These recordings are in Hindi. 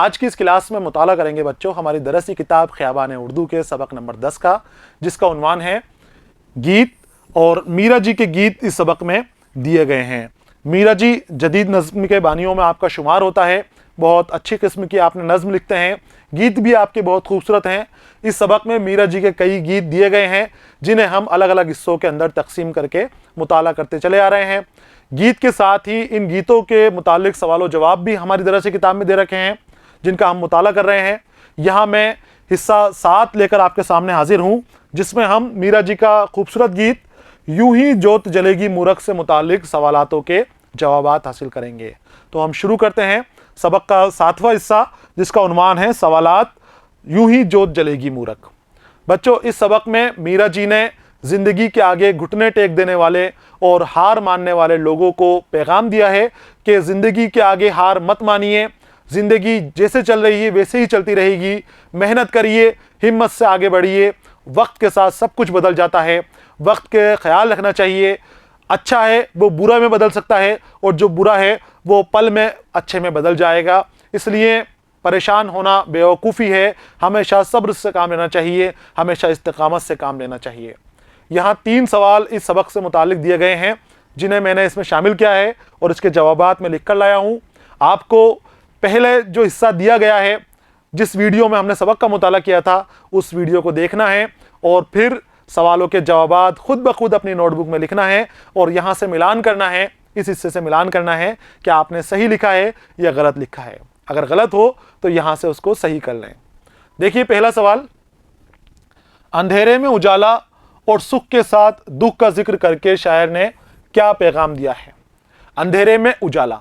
आज की इस क्लास में मुताला करेंगे बच्चों हमारी दरसी किताब ख़ियाबान उर्दू के सबक नंबर 10 का, जिसका उन्वान है गीत। और मीरा जी के गीत इस सबक में दिए गए हैं। मीरा जी जदीद नज़्म के बानियों में आपका शुमार होता है। बहुत अच्छी किस्म की आपने नज़्म लिखते हैं, गीत भी आपके बहुत खूबसूरत हैं। इस सबक में मीरा जी के कई गीत दिए गए हैं, जिन्हें हम अलग अलग हिस्सों के अंदर तकसीम करके मुताला करते चले आ रहे हैं। गीत के साथ ही इन गीतों के मुतालिक सवाल जवाब भी हमारी दरसी किताब में दे रखे हैं, जिनका हम मुताला कर रहे हैं। यहाँ मैं हिस्सा 7 लेकर आपके सामने हाजिर हूँ, जिसमें हम मीरा जी का खूबसूरत गीत यूं ही जोत जलेगी मूरख से मुतालिक सवालातों के जवाबात हासिल करेंगे। तो हम शुरू करते हैं सबक का 7वां हिस्सा, जिसका उन्वान है सवालात यूं ही जोत जलेगी मूरख। बच्चों, इस सबक में मीरा जी ने ज़िंदगी के आगे घुटने टेक देने वाले और हार मानने वाले लोगों को पैगाम दिया है कि ज़िंदगी के आगे हार मत मानिए, ज़िंदगी जैसे चल रही है वैसे ही चलती रहेगी। मेहनत करिए, हिम्मत से आगे बढ़िए। वक्त के साथ सब कुछ बदल जाता है, वक्त के ख्याल रखना चाहिए। अच्छा है वो बुरा में बदल सकता है, और जो बुरा है वो पल में अच्छे में बदल जाएगा। इसलिए परेशान होना बेवकूफ़ी है। हमेशा सब्र से काम लेना चाहिए, हमेशा इस्तिकामत से काम लेना चाहिए। यहाँ 3 सवाल इस सबक से मुतालिक दिए गए हैं, जिन्हें मैंने इसमें शामिल किया है और इसके जवाबात में लिख कर लाया हूँ। आपको पहले जो हिस्सा दिया गया है, जिस वीडियो में हमने सबक का मुताला किया था, उस वीडियो को देखना है और फिर सवालों के जवाबात खुद ब खुद अपनी नोटबुक में लिखना है और यहाँ से मिलान करना है, इस हिस्से से मिलान करना है कि आपने सही लिखा है या गलत लिखा है। अगर गलत हो तो यहाँ से उसको सही कर लें। देखिए पहला सवाल, अंधेरे में उजाला और सुख के साथ दुख का जिक्र करके शायर ने क्या पैगाम दिया है। अंधेरे में उजाला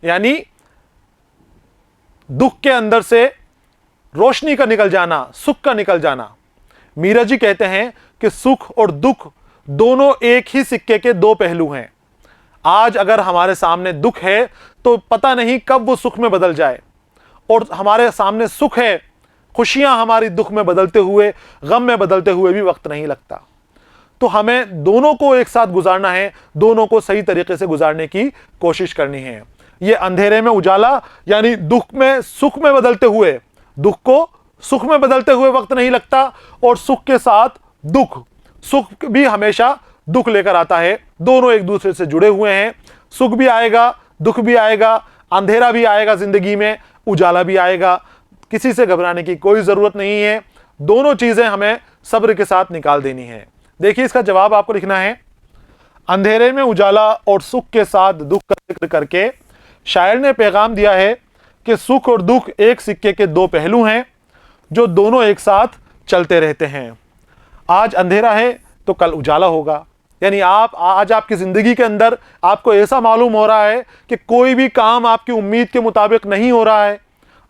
यानी दुख के अंदर से रोशनी का निकल जाना, सुख का निकल जाना। मीरा जी कहते हैं कि सुख और दुख दोनों एक ही सिक्के के 2 पहलू हैं। आज अगर हमारे सामने दुख है तो पता नहीं कब वो सुख में बदल जाए, और हमारे सामने सुख है, खुशियां हमारी दुख में बदलते हुए, गम में बदलते हुए भी वक्त नहीं लगता। तो हमें दोनों को एक साथ गुजारना है, दोनों को सही तरीके से गुजारने की कोशिश करनी है। ये अंधेरे में उजाला यानी दुख में सुख में बदलते हुए, दुख को सुख में बदलते हुए वक्त नहीं लगता, और सुख के साथ दुख, सुख भी हमेशा दुख लेकर आता है। दोनों एक दूसरे से जुड़े हुए हैं। सुख भी आएगा, दुख भी आएगा, अंधेरा भी आएगा जिंदगी में, उजाला भी आएगा। किसी से घबराने की कोई जरूरत नहीं है। दोनों चीजें हमें सब्र के साथ निकाल देनी है। देखिए इसका जवाब आपको लिखना है। अंधेरे में उजाला और सुख के साथ दुख का जिक्र करके शायर ने पैगाम दिया है कि सुख और दुख एक सिक्के के 2 पहलू हैं, जो दोनों एक साथ चलते रहते हैं। आज अंधेरा है तो कल उजाला होगा। यानी आज आपकी ज़िंदगी के अंदर आपको ऐसा मालूम हो रहा है कि कोई भी काम आपकी उम्मीद के मुताबिक नहीं हो रहा है।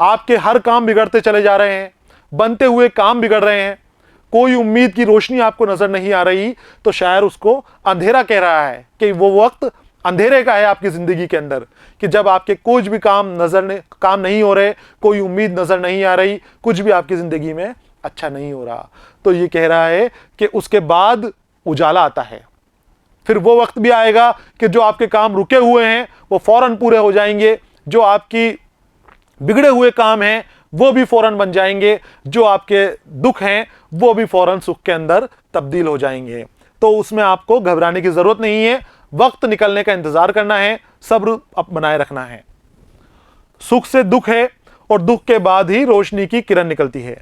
आपके हर काम बिगड़ते चले जा रहे हैं, बनते हुए काम बिगड़ रहे हैं, कोई उम्मीद की रोशनी आपको नज़र नहीं आ रही। तो शायर उसको अंधेरा कह रहा है कि वो वक्त अंधेरे का है आपकी ज़िंदगी के अंदर, कि जब आपके कुछ भी काम नहीं हो रहे, कोई उम्मीद नज़र नहीं आ रही, कुछ भी आपकी ज़िंदगी में अच्छा नहीं हो रहा। तो ये कह रहा है कि उसके बाद उजाला आता है। फिर वो वक्त भी आएगा कि जो आपके काम रुके हुए हैं वो फौरन पूरे हो जाएंगे, जो आपकी बिगड़े हुए काम हैं वो भी फौरन बन जाएंगे, जो आपके दुख हैं वो भी फौरन सुख के अंदर तब्दील हो जाएंगे। तो उसमें आपको घबराने की ज़रूरत नहीं है, वक्त निकलने का इंतज़ार करना है, सब्र बनाए रखना है। सुख से दुख है और दुख के बाद ही रोशनी की किरण निकलती है।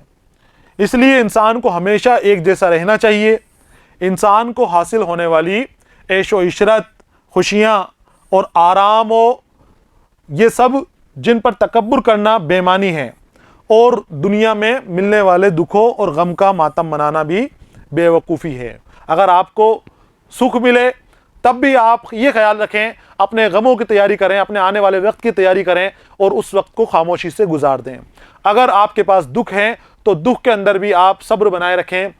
इसलिए इंसान को हमेशा एक जैसा रहना चाहिए। इंसान को हासिल होने वाली ऐशो इशरत, खुशियाँ और आराम ये सब जिन पर तकब्बुर करना बेईमानी है, और दुनिया में मिलने वाले दुखों और गम का मातम मनाना भी बेवकूफ़ी है। अगर आपको सुख मिले तब भी आप ये ख्याल रखें, अपने गमों की तैयारी करें, अपने आने वाले वक्त की तैयारी करें और उस वक्त को खामोशी से गुजार दें। अगर आपके पास दुख है तो दुख के अंदर भी आप सब्र बनाए रखें,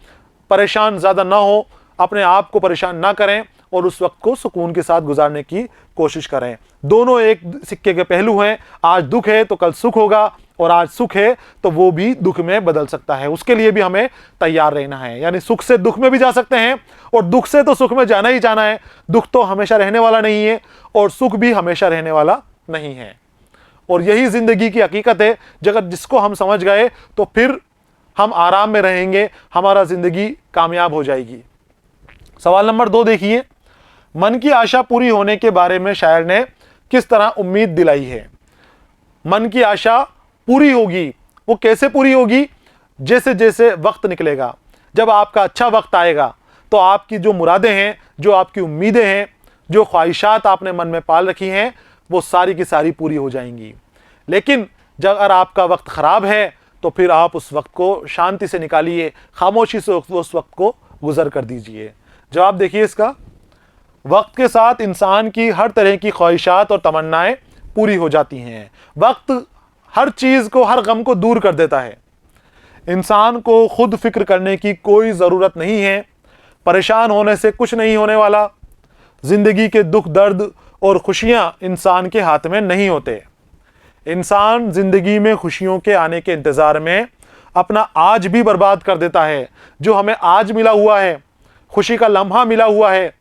परेशान ज़्यादा ना हो, अपने आप को परेशान ना करें और उस वक्त को सुकून के साथ गुजारने की कोशिश करें। दोनों एक सिक्के के पहलू हैं। आज दुख है तो कल सुख होगा, और आज सुख है तो वो भी दुख में बदल सकता है। उसके लिए भी हमें तैयार रहना है। यानी सुख से दुख में भी जा सकते हैं और दुख से तो सुख में जाना ही जाना है। दुख तो हमेशा रहने वाला नहीं है और सुख भी हमेशा रहने वाला नहीं है। और यही ज़िंदगी की हकीकत है। जगत जिसको हम समझ गए तो फिर हम आराम में रहेंगे, हमारा ज़िंदगी कामयाब हो जाएगी। सवाल नंबर 2 देखिए, मन की आशा पूरी होने के बारे में शायर ने किस तरह उम्मीद दिलाई है। मन की आशा पूरी होगी, वो कैसे पूरी होगी? जैसे जैसे वक्त निकलेगा, जब आपका अच्छा वक्त आएगा तो आपकी जो मुरादें हैं, जो आपकी उम्मीदें हैं, जो ख्वाहिशात आपने मन में पाल रखी हैं, वो सारी की सारी पूरी हो जाएंगी। लेकिन जब अगर आपका वक्त ख़राब है तो फिर आप उस वक्त को शांति से निकालिए, खामोशी से उस वक्त को गुजर कर दीजिए। जवाब देखिए इसका, वक्त के साथ इंसान की हर तरह की ख्वाहिशात और तमन्नाएं पूरी हो जाती हैं। वक्त हर चीज़ को, हर गम को दूर कर देता है। इंसान को खुद फिक्र करने की कोई ज़रूरत नहीं है, परेशान होने से कुछ नहीं होने वाला। ज़िंदगी के दुख दर्द और खुशियाँ इंसान के हाथ में नहीं होते। इंसान ज़िंदगी में खुशियों के आने के इंतज़ार में अपना आज भी बर्बाद कर देता है। जो हमें आज मिला हुआ है, खुशी का लम्हा मिला हुआ है,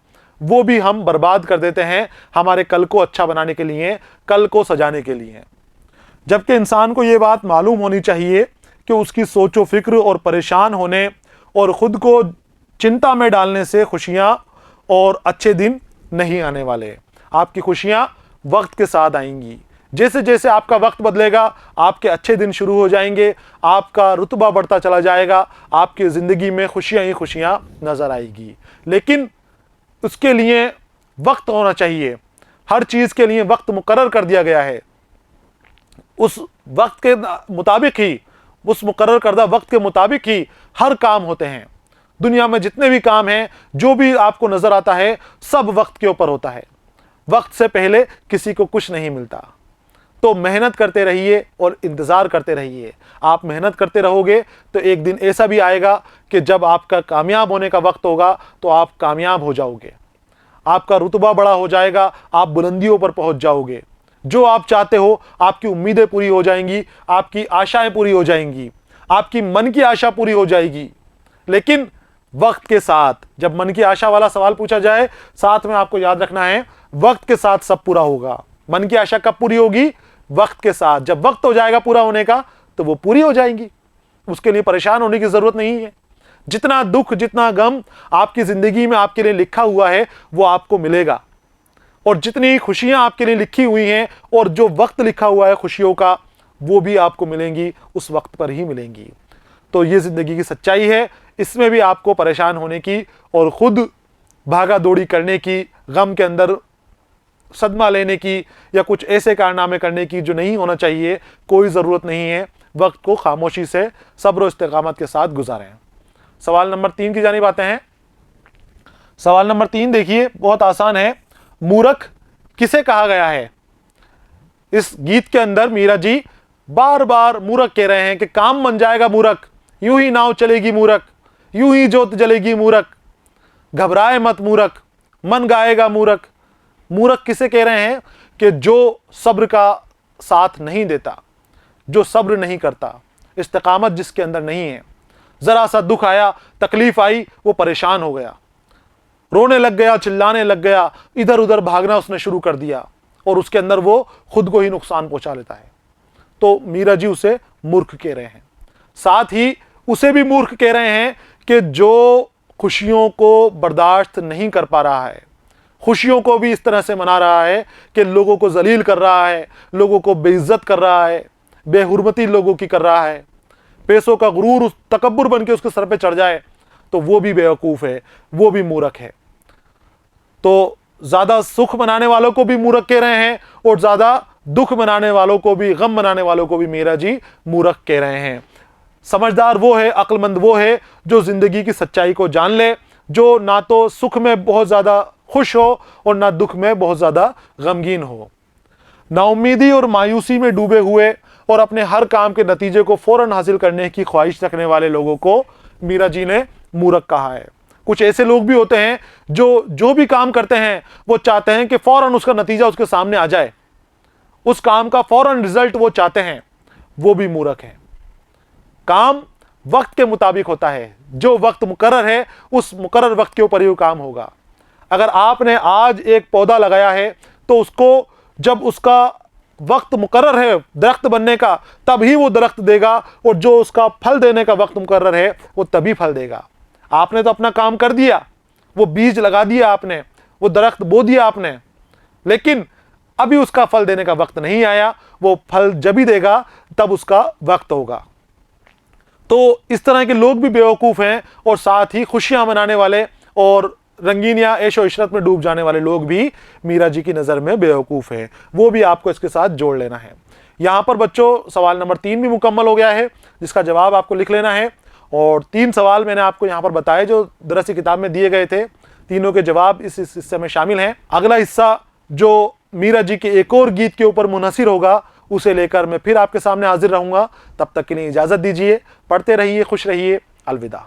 वो भी हम बर्बाद कर देते हैं हमारे कल को अच्छा बनाने के लिए, कल को सजाने के लिए। जबकि इंसान को ये बात मालूम होनी चाहिए कि उसकी सोचो फिक्र और परेशान होने और ख़ुद को चिंता में डालने से खुशियाँ और अच्छे दिन नहीं आने वाले। आपकी खुशियाँ वक्त के साथ आएंगी। जैसे जैसे आपका वक्त बदलेगा, आपके अच्छे दिन शुरू हो जाएंगे, आपका रुतबा बढ़ता चला जाएगा, आपकी ज़िंदगी में खुशियाँ ही खुशियाँ नज़र आएगी। लेकिन उसके लिए वक्त होना चाहिए। हर चीज़ के लिए वक्त मुकर्रर कर दिया गया है। उस वक्त के मुताबिक ही, उस मुकर्रर करदा वक्त के मुताबिक ही हर काम होते हैं। दुनिया में जितने भी काम हैं, जो भी आपको नज़र आता है, सब वक्त के ऊपर होता है। वक्त से पहले किसी को कुछ नहीं मिलता। तो मेहनत करते रहिए और इंतज़ार करते रहिए। आप मेहनत करते रहोगे तो एक दिन ऐसा भी आएगा कि जब आपका कामयाब होने का वक्त होगा तो आप कामयाब हो जाओगे, आपका रुतबा बड़ा हो जाएगा, आप बुलंदियों पर पहुंच जाओगे। जो आप चाहते हो, आपकी उम्मीदें पूरी हो जाएंगी, आपकी आशाएं पूरी हो जाएंगी, आपकी मन की आशा पूरी हो जाएगी। लेकिन वक्त के साथ, जब मन की आशा वाला सवाल पूछा जाए, साथ में आपको याद रखना है, वक्त के साथ सब पूरा होगा। मन की आशा कब पूरी होगी? वक्त के साथ। जब वक्त हो जाएगा पूरा होने का तो वो पूरी हो जाएंगी। उसके लिए परेशान होने की ज़रूरत नहीं है। जितना दुख, जितना गम आपकी ज़िंदगी में आपके लिए लिखा हुआ है वो आपको मिलेगा, और जितनी खुशियाँ आपके लिए लिखी हुई हैं और जो वक्त लिखा हुआ है खुशियों का, वो भी आपको मिलेंगी, उस वक्त पर ही मिलेंगी। तो ये ज़िंदगी की सच्चाई है। इसमें भी आपको परेशान होने की और ख़ुद भागा दौड़ी करने की, गम के अंदर सदमा लेने की या कुछ ऐसे कारनामे करने की जो नहीं होना चाहिए, कोई ज़रूरत नहीं है। वक्त को खामोशी से, सब्र और इस्तिकामत के साथ गुजारें। सवाल नंबर 3 की जानिब आते हैं। सवाल नंबर 3 देखिए, बहुत आसान है। मूर्ख किसे कहा गया है? इस गीत के अंदर मीरा जी बार बार मूर्ख कह रहे हैं कि काम बन जाएगा मूर्ख, यूं ही नाव चलेगी मूर्ख, यूं ही जोत जलेगी मूर्ख, घबराए मत मूर्ख, मन गाएगा मूर्ख। मूर्ख किसे कह रहे हैं? कि जो सब्र का साथ नहीं देता, जो सब्र नहीं करता, इस्तिकामत जिसके अंदर नहीं है। ज़रा सा दुख आया, तकलीफ आई, वो परेशान हो गया, रोने लग गया, चिल्लाने लग गया, इधर उधर भागना उसने शुरू कर दिया, और उसके अंदर वो खुद को ही नुकसान पहुंचा लेता है। तो मीरा जी उसे मूर्ख कह रहे हैं। साथ ही उसे भी मूर्ख कह रहे हैं कि जो खुशियों को बर्दाश्त नहीं कर पा रहा है, खुशियों को भी इस तरह से मना रहा है कि लोगों को जलील कर रहा है, लोगों को बेइज्जत कर रहा है, बेहुरमती लोगों की कर रहा है, पैसों का गुरूर, उस तकब्बुर बन के उसके सर पे चढ़ जाए, तो वो भी बेवकूफ़ है, वो भी मूर्ख है। तो ज़्यादा सुख मनाने वालों को भी मूर्ख कह रहे हैं, और ज़्यादा दुख मनाने वालों को भी, गम मनाने वालों को भी मीरा जी मूर्ख कह रहे हैं। समझदार वो है, अक्लमंद वो है जो ज़िंदगी की सच्चाई को जान ले, जो ना तो सुख में बहुत ज़्यादा खुश हो और ना दुख में बहुत ज़्यादा गमगीन हो। नाउम्मीदी और मायूसी में डूबे हुए और अपने हर काम के नतीजे को फ़ौरन हासिल करने की ख्वाहिश रखने वाले लोगों को मीरा जी ने मूर्ख कहा है। कुछ ऐसे लोग भी होते हैं जो भी काम करते हैं वो चाहते हैं कि फ़ौरन उसका नतीजा उसके सामने आ जाए, उस काम का फ़ौरन रिजल्ट वो चाहते हैं, वो भी मूर्ख है। काम वक्त के मुताबिक होता है, जो वक्त मुकर्रर है उस मुकर्रर वक्त के ऊपर ही वो काम होगा। अगर आपने आज एक पौधा लगाया है तो उसको जब उसका वक्त मुकर्रर है दरख्त बनने का तभी वो दरख्त देगा, और जो उसका फल देने का वक्त मुकर्रर है वो तभी फल देगा। आपने तो अपना काम कर दिया, वो बीज लगा दिया आपने, वो दरख्त बो दिया आपने, लेकिन अभी उसका फल देने का वक्त नहीं आया। वो फल जब ही देगा तब उसका वक्त होगा। तो इस तरह के लोग भी बेवकूफ़ हैं, और साथ ही खुशियां मनाने वाले और रंगीन या ऐशो इशरत में डूब जाने वाले लोग भी मीरा जी की नज़र में बेवकूफ़ हैं। वो भी आपको इसके साथ जोड़ लेना है। यहाँ पर बच्चों सवाल नंबर 3 भी मुकम्मल हो गया है, जिसका जवाब आपको लिख लेना है। और 3 सवाल मैंने आपको यहाँ पर बताए जो दरसी किताब में दिए गए थे, तीनों के जवाब इस हिस्से में शामिल हैं। अगला हिस्सा जो मीरा जी के एक और गीत के ऊपर मुनहसिर होगा, उसे लेकर मैं फिर आपके सामने हाजिर रहूँगा। तब तक के लिए इजाज़त दीजिए। पढ़ते रहिए, खुश रहिए। अलविदा।